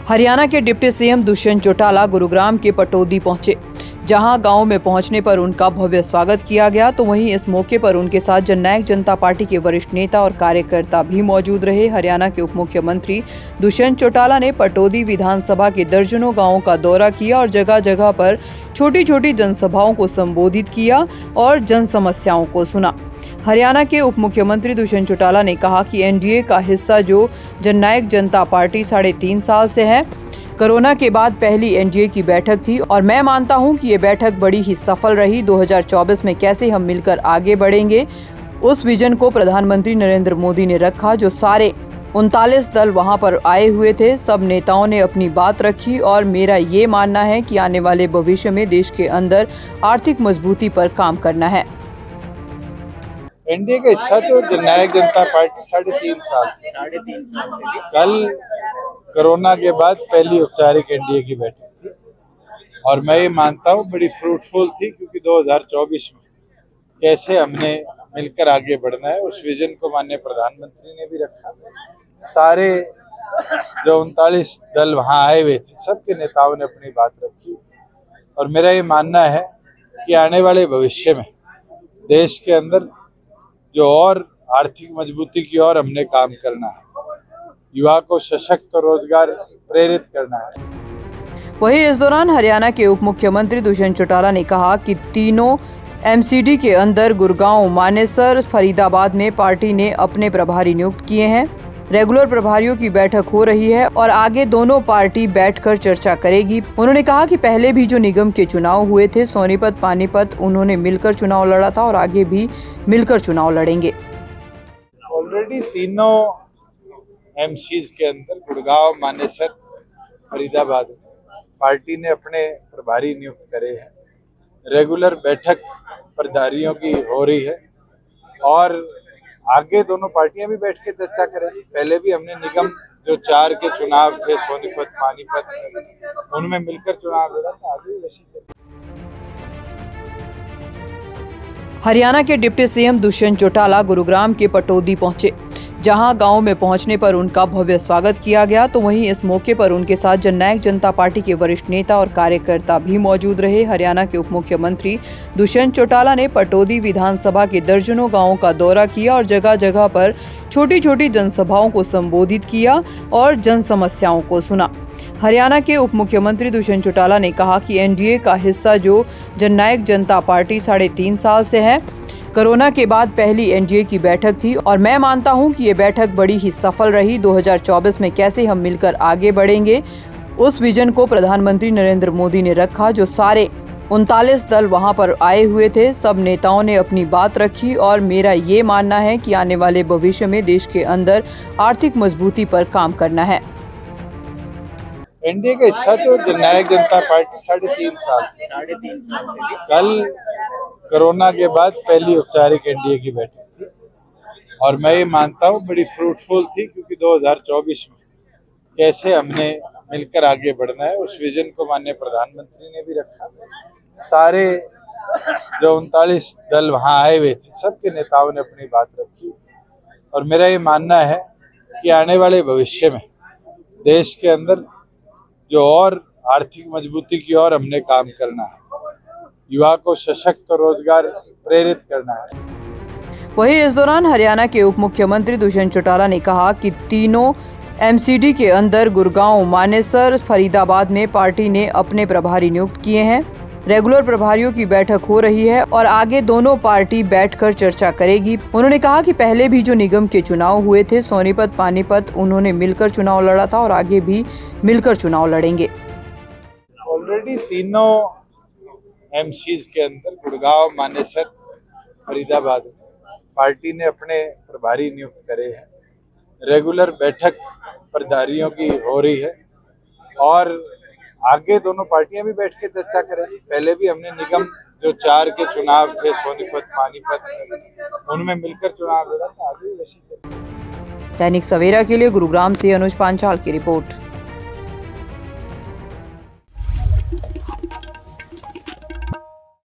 हरियाणा के deputy CM Dushyant Chautala Gurugram के पटौदी पहुंचे, जहां गांव में पहुंचने पर उनका भव्य स्वागत किया गया। तो वहीं इस मौके पर उनके साथ जननायक जनता पार्टी के वरिष्ठ नेता और कार्यकर्ता भी मौजूद रहे। हरियाणा के उप मुख्यमंत्री दुष्यंत चौटाला ने पटौदी विधानसभा के दर्जनों गाँवों का दौरा किया और जगह जगह पर छोटी छोटी जनसभाओं को संबोधित किया और जन समस्याओं को सुना। हरियाणा के उप मुख्यमंत्री दुष्यंत चौटाला ने कहा कि एनडीए का हिस्सा जो जननायक जनता पार्टी 3.5 साल से है, कोरोना के बाद पहली एनडीए की बैठक थी और मैं मानता हूं कि ये बैठक बड़ी ही सफल रही। 2024 में कैसे हम मिलकर आगे बढ़ेंगे, उस विजन को प्रधानमंत्री नरेंद्र मोदी ने रखा। जो सारे 39 दल वहां पर आए हुए थे, सब नेताओं ने अपनी बात रखी और मेरा ये मानना है कि आने वाले भविष्य में देश के अंदर आर्थिक मजबूती पर काम करना है। एनडीए का हिस्सा तो जननायक जनता पार्टी 3.5 साल से कल कोरोना के बाद पहली औपचारिक एनडीए की बैठक थी और मैं ये मानता हूँ बड़ी फ्रूटफुल थी, क्योंकि 2024 में कैसे हमने मिलकर आगे बढ़ना है उस विजन को माननीय प्रधानमंत्री ने भी रखा। सारे जो 39 दल वहाँ आए हुए थे, सबके नेताओं ने अपनी बात रखी और मेरा ये मानना है कि आने वाले भविष्य में देश के अंदर जो और आर्थिक मजबूती की ओर हमने काम करना है, युवा को सशक्त रोजगार प्रेरित करना है। वहीं इस दौरान हरियाणा के उप मुख्यमंत्री दुष्यंत चौटाला ने कहा कि तीनों एमसीडी के अंदर गुड़गांव, मानेसर, फरीदाबाद में पार्टी ने अपने प्रभारी नियुक्त किए हैं। रेगुलर प्रभारियों की बैठक हो रही है और आगे दोनों पार्टी बैठकर चर्चा करेगी। उन्होंने कहा कि पहले भी जो निगम के चुनाव हुए थे, सोनीपत, पानीपत, उन्होंने मिलकर चुनाव लड़ा था और आगे भी मिलकर चुनाव लड़ेंगे। ऑलरेडी तीनों एमसीज के अंदर गुड़गांव, मानेसर, फरीदाबाद पार्टी ने अपने प्रभारी नियुक्त करे हैं। रेगुलर बैठक प्रभारियों की हो रही है और आगे दोनों पार्टियां भी बैठ के चर्चा करेंगी। पहले भी हमने निगम जो 4 के चुनाव थे, सोनीपत, पानीपत, उनमें मिलकर चुनाव लड़ा था, आगे वैसी थे। हरियाणा के डिप्टी सीएम दुष्यंत चौटाला गुरुग्राम के पटौदी पहुंचे, जहां गांव में पहुंचने पर उनका भव्य स्वागत किया गया। तो वहीं इस मौके पर उनके साथ जननायक जनता पार्टी के वरिष्ठ नेता और कार्यकर्ता भी मौजूद रहे। हरियाणा के उप मुख्यमंत्री दुष्यंत चौटाला ने पटौदी विधानसभा के दर्जनों गांवों का दौरा किया और जगह जगह पर छोटी छोटी जनसभाओं को संबोधित किया और जन समस्याओं को सुना। हरियाणा के उप मुख्यमंत्री दुष्यंत चौटाला ने कहा कि एनडीए का हिस्सा जो जननायक जनता पार्टी 3.5 साल से है, कोरोना के बाद पहली एनडीए की बैठक थी और मैं मानता हूं कि ये बैठक बड़ी ही सफल रही। 2024 में कैसे हम मिलकर आगे बढ़ेंगे, उस विजन को प्रधानमंत्री नरेंद्र मोदी ने रखा। जो सारे 39 दल वहां पर आए हुए थे, सब नेताओं ने अपनी बात रखी और मेरा ये मानना है कि आने वाले भविष्य में देश के अंदर आर्थिक मजबूती पर काम करना है। एनडीए का हिस्सा तो जननायक जनता पार्टी 3.5 साल से कल कोरोना के बाद पहली औपचारिक एनडीए की बैठक थी और मैं ये मानता हूँ बड़ी फ्रूटफुल थी, क्योंकि 2024 में कैसे हमने मिलकर आगे बढ़ना है उस विजन को माननीय प्रधानमंत्री ने भी रखा। सारे जो 39 दल वहाँ आए हुए थे, सबके नेताओं ने अपनी बात रखी और मेरा ये मानना है कि आने वाले भविष्य में देश के अंदर जो और आर्थिक मजबूती की ओर हमने काम करना है, युवा को सशक्त रोजगार प्रेरित करना है। वहीं इस दौरान हरियाणा के उप मुख्यमंत्री दुष्यंत चौटाला ने कहा कि तीनों एमसीडी के अंदर गुड़गांव, मानेसर, फरीदाबाद में पार्टी ने अपने प्रभारी नियुक्त किए हैं। रेगुलर प्रभारियों की बैठक हो रही है और आगे दोनों पार्टी बैठकर चर्चा करेगी। उन्होंने कहा कि पहले भी जो निगम के चुनाव हुए थे, सोनीपत, पानीपत, उन्होंने मिलकर चुनाव लड़ा था और आगे भी मिलकर चुनाव लड़ेंगे। ऑलरेडी तीनों एमसीज के अंदर गुड़गांव, मानेसर, फरीदाबाद पार्टी ने अपने प्रभारी नियुक्त करे हैं। रेगुलर बैठक प्रभारियों की हो रही है और आगे दोनों पार्टियां भी बैठ के चर्चा करेंगी। पहले भी हमने निगम जो 4 के चुनाव थे, सोनीपत, पानीपत, उनमें मिलकर चुनाव लड़ा था, आगे वैसी थे। दैनिक सवेरा के लिए गुरुग्राम से अनुज पांचाल की रिपोर्ट।